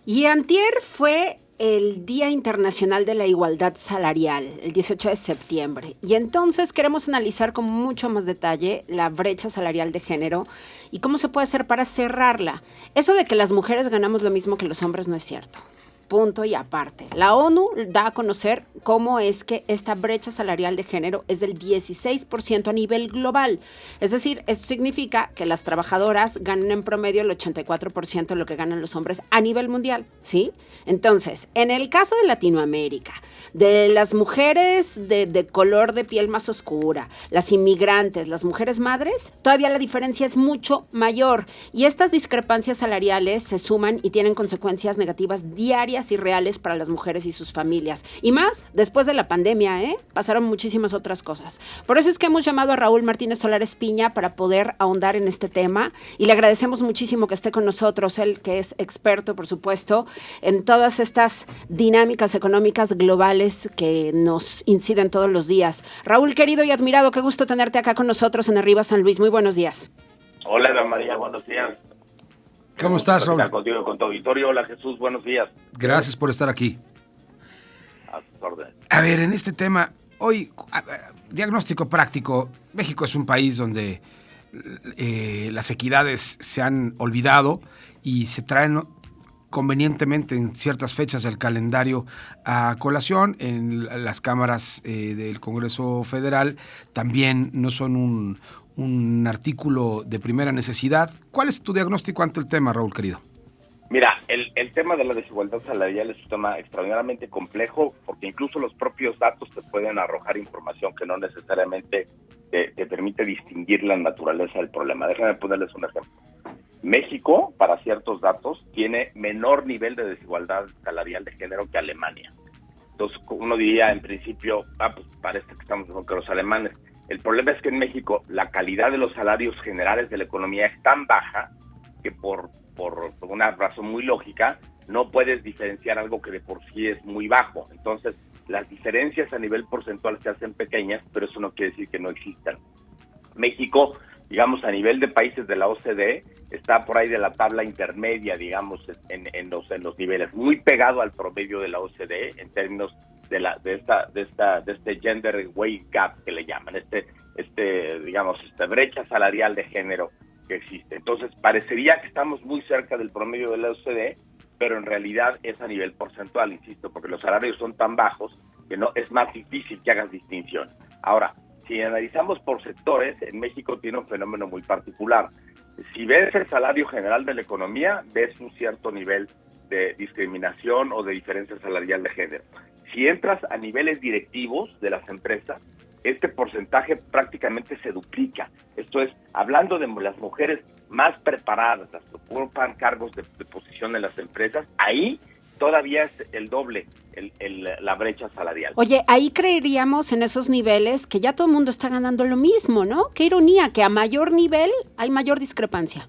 Y antier fue el Día Internacional de la Igualdad Salarial, el 18 de septiembre. Y entonces queremos analizar con mucho más detalle la brecha salarial de género y cómo se puede hacer para cerrarla. Eso de que las mujeres ganamos lo mismo que los hombres no es cierto. Punto y aparte. La ONU da a conocer cómo es que esta brecha salarial de género es del 16% a nivel global. Es decir, esto significa que las trabajadoras ganan en promedio el 84% de lo que ganan los hombres a nivel mundial, ¿sí? Entonces, en el caso de Latinoamérica, de las mujeres de color de piel más oscura, las inmigrantes, las mujeres madres, todavía la diferencia es mucho mayor. Y estas discrepancias salariales se suman y tienen consecuencias negativas diarias y reales para las mujeres y sus familias. Y más después de la pandemia, pasaron muchísimas otras cosas. Por eso es que hemos llamado a Raúl Martínez Solares Piña para poder ahondar en este tema y le agradecemos muchísimo que esté con nosotros, él que es experto, por supuesto, en todas estas dinámicas económicas globales que nos inciden todos los días. Raúl, querido y admirado, qué gusto tenerte acá con nosotros en Arriba San Luis. Muy buenos días. Hola, Ana María, buenos días. ¿Cómo estás, Raúl? Contigo, con tu auditorio. Hola, Jesús, buenos días. Gracias por estar aquí. A tus órdenes. A ver, en este tema, hoy, diagnóstico práctico. México es un país donde las equidades se han olvidado y se traen convenientemente en ciertas fechas del calendario a colación. En las cámaras del Congreso Federal también no son un artículo de primera necesidad. ¿Cuál es tu diagnóstico ante el tema, Raúl, querido? Mira, el tema de la desigualdad salarial es un tema extraordinariamente complejo porque incluso los propios datos te pueden arrojar información que no necesariamente te permite distinguir la naturaleza del problema. Déjame ponerles un ejemplo. México, para ciertos datos, tiene menor nivel de desigualdad salarial de género que Alemania. Entonces, uno diría en principio, pues parece que estamos mejor que los alemanes. El problema es que en México la calidad de los salarios generales de la economía es tan baja que por una razón muy lógica no puedes diferenciar algo que de por sí es muy bajo. Entonces, las diferencias a nivel porcentual se hacen pequeñas, pero eso no quiere decir que no existan. México, digamos, a nivel de países de la OCDE, está por ahí de la tabla intermedia, digamos, en los niveles, muy pegado al promedio de la OCDE en términos de este gender wage gap que le llaman, digamos, esta brecha salarial de género que existe. Entonces, parecería que estamos muy cerca del promedio de la OCDE, pero en realidad es a nivel porcentual, insisto, porque los salarios son tan bajos que no es más difícil que hagas distinción. Ahora, si analizamos por sectores, en México tiene un fenómeno muy particular. Si ves el salario general de la economía, ves un cierto nivel de discriminación o de diferencia salarial de género. Si entras a niveles directivos de las empresas, este porcentaje prácticamente se duplica. Esto es, hablando de las mujeres más preparadas, las que ocupan cargos de posición en las empresas, ahí todavía es el doble la brecha salarial. Oye, ahí creeríamos en esos niveles que ya todo el mundo está ganando lo mismo, ¿no? Qué ironía, que a mayor nivel hay mayor discrepancia.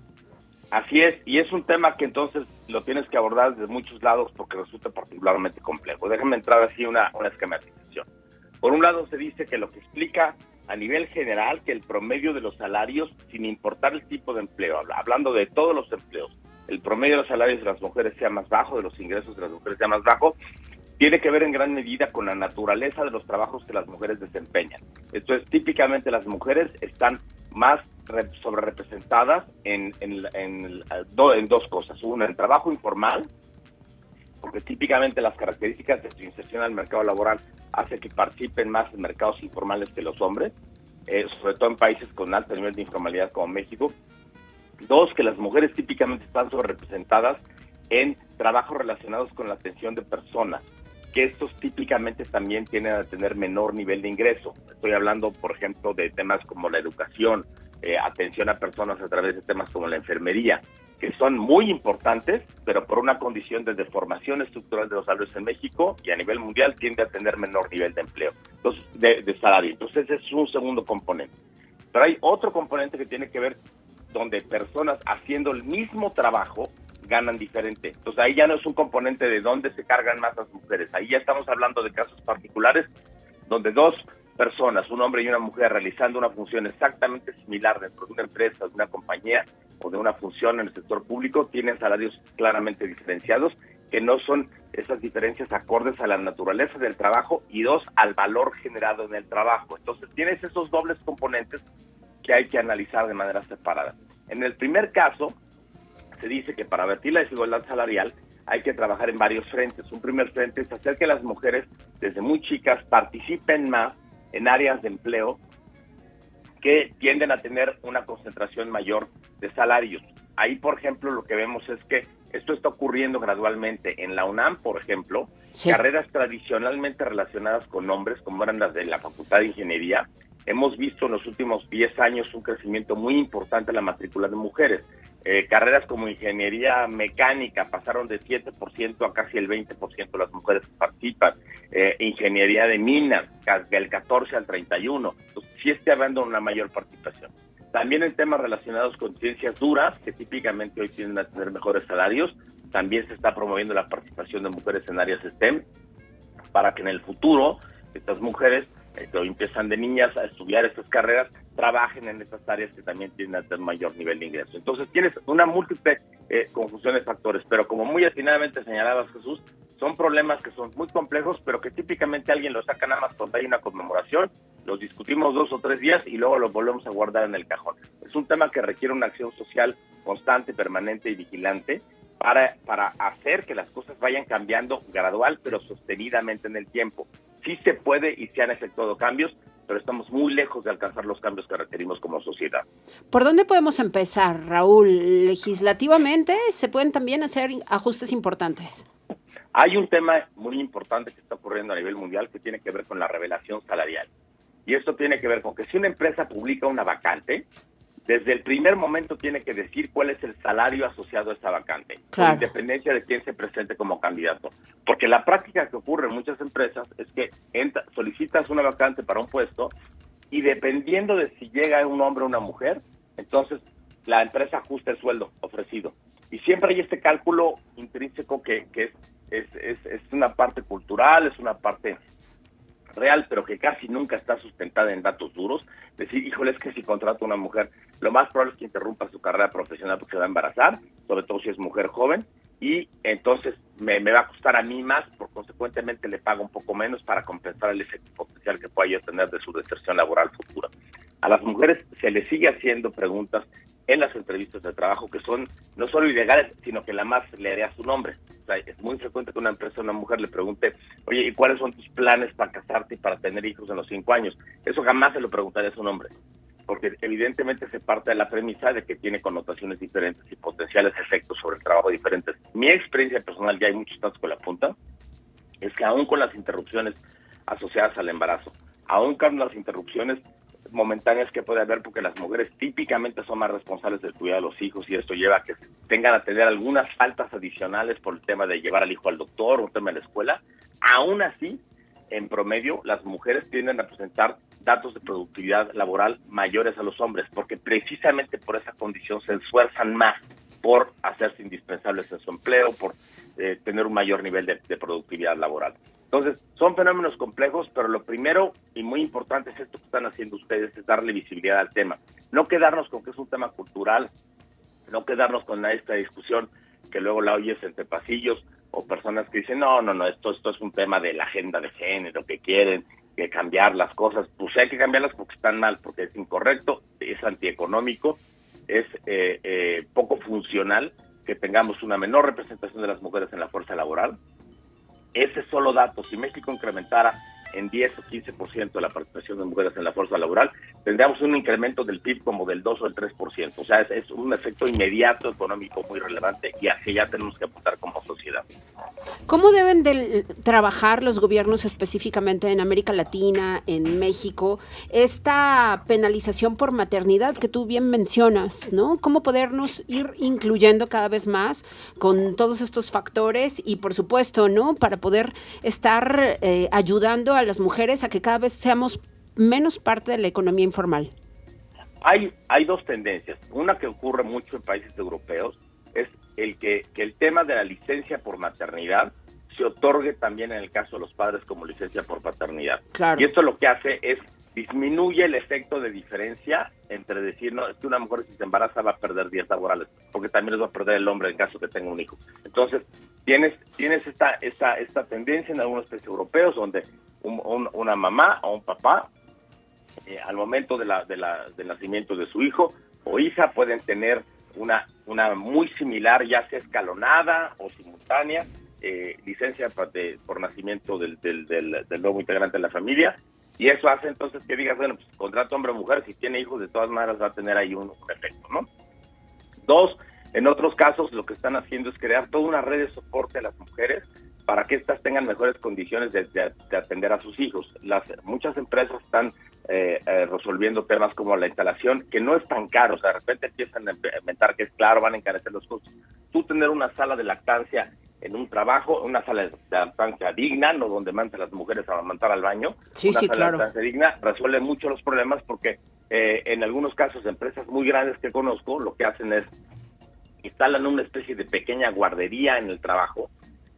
Así es, y es un tema que entonces lo tienes que abordar desde muchos lados porque resulta particularmente complejo. Déjame entrar así una esquematización. Por un lado se dice que lo que explica a nivel general que el promedio de los salarios, sin importar el tipo de empleo, hablando de todos los empleos, el promedio de los salarios de las mujeres sea más bajo, de los ingresos de las mujeres sea más bajo, tiene que ver en gran medida con la naturaleza de los trabajos que las mujeres desempeñan. Esto es, típicamente las mujeres están más sobrerepresentadas en dos cosas. Una, el trabajo informal, porque típicamente las características de su inserción al mercado laboral hace que participen más en mercados informales que los hombres, sobre todo en países con alto nivel de informalidad como México. Dos, que las mujeres típicamente están sobrerepresentadas en trabajos relacionados con la atención de personas, que estos típicamente también tienden a tener menor nivel de ingreso. Estoy hablando, por ejemplo, de temas como la educación, atención a personas a través de temas como la enfermería, que son muy importantes, pero por una condición de deformación estructural de los salarios en México y a nivel mundial tiende a tener menor nivel de empleo, entonces de salario. Entonces ese es un segundo componente. Pero hay otro componente que tiene que ver donde personas haciendo el mismo trabajo ganan diferente. Entonces ahí ya no es un componente de dónde se cargan más las mujeres. Ahí ya estamos hablando de casos particulares donde dos personas, un hombre y una mujer, realizando una función exactamente similar dentro de una empresa, de una compañía o de una función en el sector público, tienen salarios claramente diferenciados que no son esas diferencias acordes a la naturaleza del trabajo y 2, al valor generado en el trabajo. Entonces tienes esos dobles componentes que hay que analizar de manera separada. En el primer caso, se dice que para abatir la desigualdad salarial hay que trabajar en varios frentes. Un primer frente es hacer que las mujeres desde muy chicas participen más en áreas de empleo que tienden a tener una concentración mayor de salarios. Ahí, por ejemplo, lo que vemos es que esto está ocurriendo gradualmente. En la UNAM, por ejemplo, carreras tradicionalmente relacionadas con hombres, como eran las de la Facultad de Ingeniería, hemos visto en los últimos 10 años un crecimiento muy importante en la matrícula de mujeres. Carreras como ingeniería mecánica pasaron de 7% a casi el 20% de las mujeres que participan. Ingeniería de minas, del 14 al 31%. Entonces, sí está habiendo una mayor participación. También en temas relacionados con ciencias duras, que típicamente hoy tienden a tener mejores salarios, también se está promoviendo la participación de mujeres en áreas STEM, para que en el futuro estas mujeres que hoy empiezan de niñas a estudiar estas carreras, trabajen en estas áreas que también tienen a tener mayor nivel de ingreso. Entonces tienes una múltiple conjunción de factores, pero como muy atinadamente señalabas, Jesús, son problemas que son muy complejos, pero que típicamente alguien los saca nada más cuando hay una conmemoración, los discutimos 2 o 3 días y luego los volvemos a guardar en el cajón. Es un tema que requiere una acción social constante, permanente y vigilante para hacer que las cosas vayan cambiando gradual, pero sostenidamente en el tiempo. Sí se puede y se han efectuado cambios, pero estamos muy lejos de alcanzar los cambios que requerimos como sociedad. ¿Por dónde podemos empezar, Raúl? ¿Legislativamente se pueden también hacer ajustes importantes? Hay un tema muy importante que está ocurriendo a nivel mundial que tiene que ver con la revelación salarial. Y esto tiene que ver con que si una empresa publica una vacante, desde el primer momento tiene que decir cuál es el salario asociado a esa vacante, con independencia de quién se presente como candidato. Porque la práctica que ocurre en muchas empresas es que solicitas una vacante para un puesto y dependiendo de si llega un hombre o una mujer, entonces la empresa ajusta el sueldo ofrecido. Y siempre hay este cálculo intrínseco que es una parte cultural, es una parte real, pero que casi nunca está sustentada en datos duros. Decir, híjole, es que si contrato a una mujer, lo más probable es que interrumpa su carrera profesional porque se va a embarazar, sobre todo si es mujer joven, y entonces me va a costar a mí más, por consecuentemente le pago un poco menos para compensar el efecto potencial que pueda yo tener de su deserción laboral futura. A las mujeres se les sigue haciendo preguntas en las entrevistas de trabajo que son no solo ilegales, sino que la más le haría su nombre. O sea, es muy frecuente que una empresa a una mujer le pregunte, oye, ¿y cuáles son tus planes para casarte y para tener hijos en los 5 años? Eso jamás se lo preguntaría a su nombre, porque evidentemente se parte de la premisa de que tiene connotaciones diferentes y potenciales efectos sobre el trabajo diferentes. Mi experiencia personal, ya hay muchos datos con la punta, es que aún con las interrupciones asociadas al embarazo, aún con las interrupciones momentáneas que puede haber, porque las mujeres típicamente son más responsables del cuidado de los hijos y esto lleva a que tengan a tener algunas faltas adicionales por el tema de llevar al hijo al doctor o un tema en la escuela. Aún así, en promedio, las mujeres tienden a presentar datos de productividad laboral mayores a los hombres, porque precisamente por esa condición se esfuerzan más por hacerse indispensables en su empleo, por tener un mayor nivel de productividad laboral. Entonces, son fenómenos complejos, pero lo primero y muy importante es esto que están haciendo ustedes, es darle visibilidad al tema. No quedarnos con que es un tema cultural, no quedarnos con esta discusión que luego la oyes entre pasillos o personas que dicen, no, esto es un tema de la agenda de género, que quieren que cambiar las cosas. Pues hay que cambiarlas porque están mal, porque es incorrecto, es antieconómico, es poco funcional que tengamos una menor representación de las mujeres en la fuerza laboral. Ese solo dato, si México incrementara en 10 o 15% la participación de mujeres en la fuerza laboral, tendríamos un incremento del PIB como del 2 o el 3%. O sea, es un efecto inmediato económico muy relevante y así ya tenemos que apuntar como sociedad. ¿Cómo deben de trabajar los gobiernos específicamente en América Latina, en México, esta penalización por maternidad que tú bien mencionas, ¿no? ¿Cómo podernos ir incluyendo cada vez más con todos estos factores y, por supuesto, ¿no? Para poder estar ayudando a las mujeres a que cada vez seamos menos parte de la economía informal? Hay dos tendencias. Una que ocurre mucho en países europeos es que el tema de la licencia por maternidad se otorgue también en el caso de los padres como licencia por paternidad. Claro. Y esto lo que hace es disminuye el efecto de diferencia entre decir, no, es que una mujer si se embaraza va a perder días laborales, porque también los va a perder el hombre en caso que tenga un hijo. Entonces, tienes esta tendencia en algunos países europeos donde una mamá o un papá al momento del nacimiento de su hijo o hija pueden tener una muy similar, ya sea escalonada o simultánea, licencia por nacimiento del nuevo integrante de la familia, y eso hace entonces que digas, bueno, pues contrato hombre o mujer, si tiene hijos de todas maneras va a tener ahí un efecto, ¿no? Dos, en otros casos lo que están haciendo es crear toda una red de soporte a las mujeres para que éstas tengan mejores condiciones de atender a sus hijos. Muchas empresas están resolviendo temas como la instalación, que no es tan caro, o sea, de repente empiezan a inventar que es claro, van a encarecer los costos. Tú tener una sala de lactancia en un trabajo, una sala de lactancia digna, no donde mandan las mujeres a amamantar al baño, sí, sala claro. de lactancia digna resuelve mucho los problemas porque en algunos casos empresas muy grandes que conozco lo que hacen es instalan una especie de pequeña guardería en el trabajo,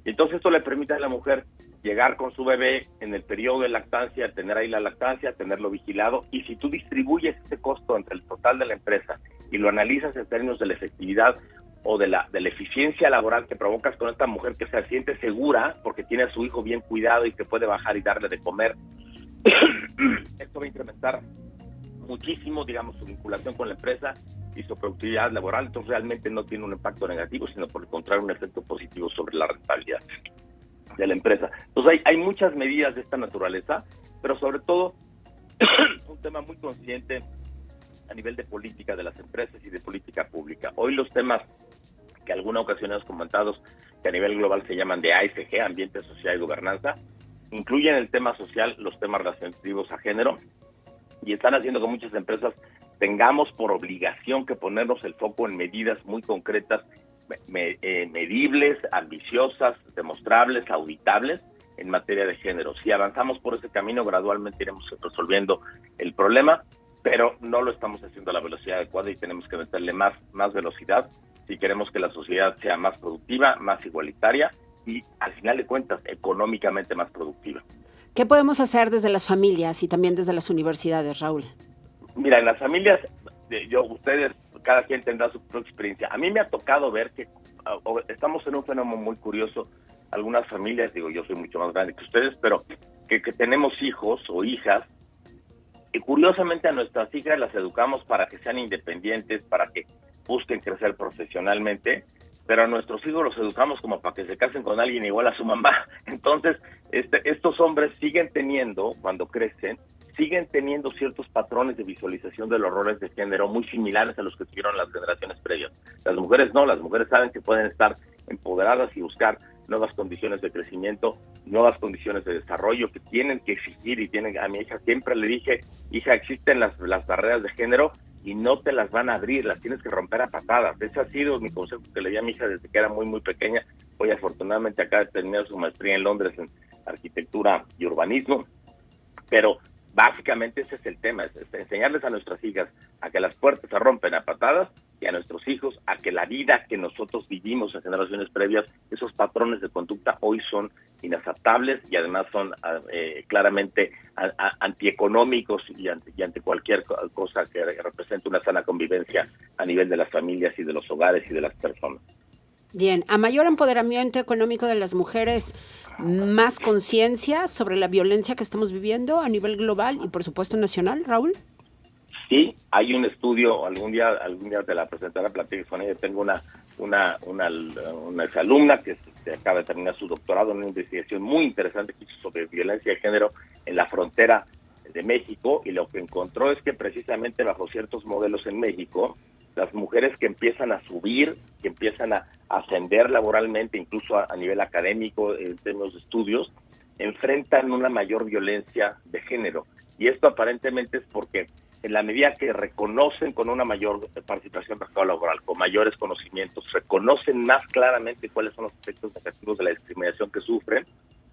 y entonces esto le permite a la mujer llegar con su bebé en el periodo de lactancia, tener ahí la lactancia, tenerlo vigilado, y si tú distribuyes ese costo entre el total de la empresa y lo analizas en términos de la efectividad o de la eficiencia laboral que provocas con esta mujer que se siente segura porque tiene a su hijo bien cuidado y que puede bajar y darle de comer, esto va a incrementar muchísimo, digamos, su vinculación con la empresa y su productividad laboral. Entonces realmente no tiene un impacto negativo, sino por el contrario un efecto positivo sobre la rentabilidad de la empresa. Entonces hay muchas medidas de esta naturaleza, pero sobre todo un tema muy consciente a nivel de política de las empresas y de política pública. Hoy los temas que alguna ocasión hemos comentado, que a nivel global se llaman de ASG, Ambiente, Sociedad y Gobernanza, incluyen el tema social, los temas relativos a género, y están haciendo que muchas empresas tengamos por obligación que ponernos el foco en medidas muy concretas, medibles, ambiciosas, demostrables, auditables en materia de género. Si avanzamos por ese camino, gradualmente iremos resolviendo el problema, pero no lo estamos haciendo a la velocidad adecuada y tenemos que meterle más velocidad si queremos que la sociedad sea más productiva, más igualitaria y, al final de cuentas, económicamente más productiva. ¿Qué podemos hacer desde las familias y también desde las universidades, Raúl? Mira, en las familias, ustedes, cada quien tendrá su propia experiencia. A mí me ha tocado ver que estamos en un fenómeno muy curioso. Algunas familias, yo soy mucho más grande que ustedes, pero que tenemos hijos o hijas, y curiosamente a nuestras hijas las educamos para que sean independientes, para que busquen crecer profesionalmente, pero a nuestros hijos los educamos como para que se casen con alguien igual a su mamá. Entonces, estos hombres siguen teniendo, cuando crecen, siguen teniendo ciertos patrones de visualización de los roles de género muy similares a los que tuvieron las generaciones previas. Las mujeres no, las mujeres saben que pueden estar empoderadas y buscar nuevas condiciones de crecimiento, nuevas condiciones de desarrollo que tienen que exigir y tienen. A mi hija siempre le dije, hija, existen las barreras de género y no te las van a abrir, las tienes que romper a patadas. Ese ha sido mi consejo que le di a mi hija desde que era muy, muy pequeña. Hoy afortunadamente acaba de terminar su maestría en Londres en arquitectura y urbanismo, pero básicamente ese es el tema, es enseñarles a nuestras hijas a que las puertas se rompen a patadas y a nuestros hijos a que la vida que nosotros vivimos en generaciones previas, esos patrones de conducta hoy son inaceptables y además son claramente antieconómicos y ante cualquier cosa que represente una sana convivencia a nivel de las familias y de los hogares y de las personas. Bien, a mayor empoderamiento económico de las mujeres, más conciencia sobre la violencia que estamos viviendo a nivel global y por supuesto nacional, Raúl. Sí, hay un estudio, algún día te la presentaré, platico con ella. Tengo una exalumna que acaba de terminar su doctorado en una investigación muy interesante que hizo sobre violencia de género en la frontera de México, y lo que encontró es que precisamente bajo ciertos modelos en México, las mujeres que empiezan a subir, que empiezan a ascender laboralmente, incluso a nivel académico, en términos de estudios, enfrentan una mayor violencia de género. Y esto aparentemente es porque en la medida que reconocen con una mayor participación en el mercado laboral, con mayores conocimientos, reconocen más claramente cuáles son los efectos negativos de la discriminación que sufren,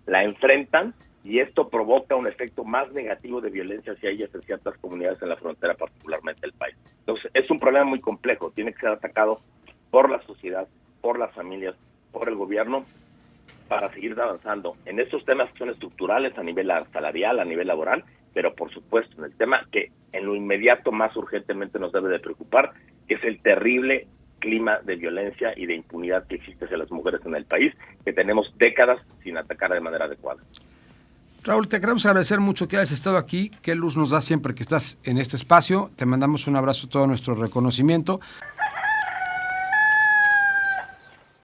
la enfrentan, y esto provoca un efecto más negativo de violencia hacia ellas en ciertas comunidades en la frontera, particularmente del país. Entonces, es un problema muy complejo, tiene que ser atacado por la sociedad, por las familias, por el gobierno, para seguir avanzando en estos temas que son estructurales a nivel salarial, a nivel laboral, pero por supuesto en el tema que en lo inmediato más urgentemente nos debe de preocupar, que es el terrible clima de violencia y de impunidad que existe hacia las mujeres en el país, que tenemos décadas sin atacar de manera adecuada. Raúl, te queremos agradecer mucho que hayas estado aquí. Qué luz nos da siempre que estás en este espacio. Te mandamos un abrazo, todo nuestro reconocimiento.